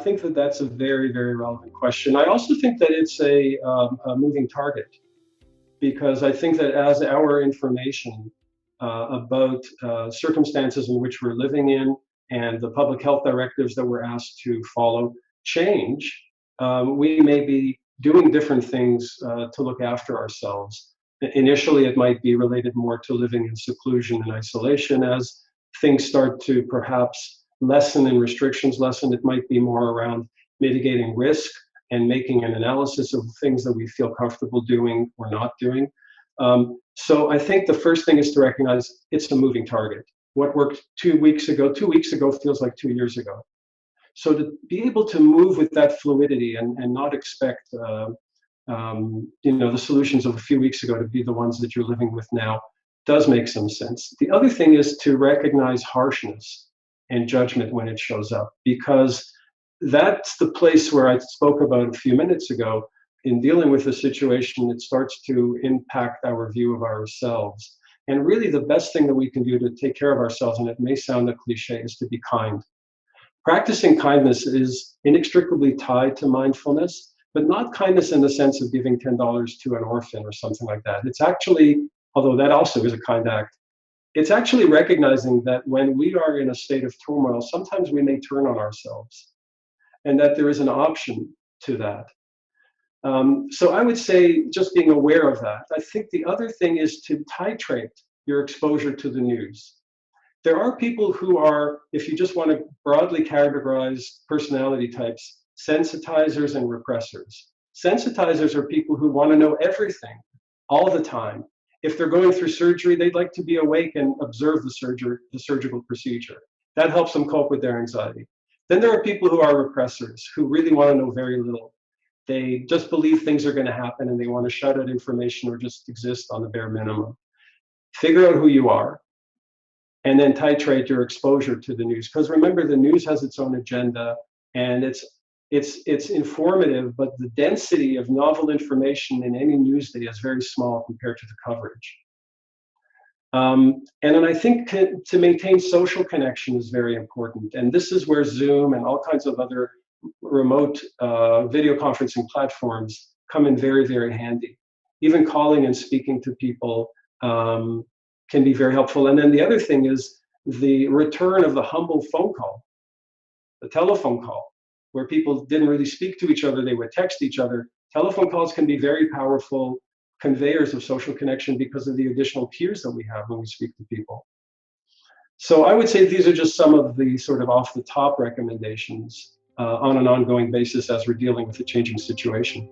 think that that's a very, very relevant question. I also think that it's a moving target, because I think that as our information about circumstances in which we're living in and the public health directives that we're asked to follow change, we may be doing different things to look after ourselves. Initially, it might be related more to living in seclusion and isolation. As things start to perhaps lessen and restrictions lessen, it might be more around mitigating risk and making an analysis of things that we feel comfortable doing or not doing. So I think the first thing is to recognize it's a moving target. What worked 2 weeks ago feels like 2 years ago. So to be able to move with that fluidity and not expect the solutions of a few weeks ago to be the ones that you're living with now does make some sense. The other thing is to recognize harshness and judgment when it shows up, because that's the place where I spoke about a few minutes ago. In dealing with a situation, it starts to impact our view of ourselves. And really the best thing that we can do to take care of ourselves, and it may sound a cliche, is to be kind. Practicing kindness is inextricably tied to mindfulness, but not kindness in the sense of giving $10 to an orphan or something like that. It's actually, although that also is a kind act, it's actually recognizing that when we are in a state of turmoil, sometimes we may turn on ourselves, and that there is an option to that. So I would say just being aware of that. I think the other thing is to titrate your exposure to the news. There are people who are, if you just want to broadly categorize personality types, sensitizers and repressors. Sensitizers are people who want to know everything all the time. If they're going through surgery, they'd like to be awake and observe the surgical procedure. That helps them cope with their anxiety. Then there are people who are repressors, who really want to know very little. They just believe things are going to happen and they want to shut out information or just exist on the bare minimum. Figure out who you are and then titrate your exposure to the news. Because remember, the news has its own agenda and it's informative, but the density of novel information in any news day is very small compared to the coverage. And then I think to maintain social connection is very important. And this is where Zoom and all kinds of other remote video conferencing platforms come in very, very handy. Even calling and speaking to people can be very helpful. And then the other thing is the return of the humble phone call, the telephone call, where people didn't really speak to each other, they would text each other. Telephone calls can be very powerful conveyors of social connection because of the additional cues that we have when we speak to people. So I would say these are just some of the sort of off the top recommendations on an ongoing basis as we're dealing with a changing situation.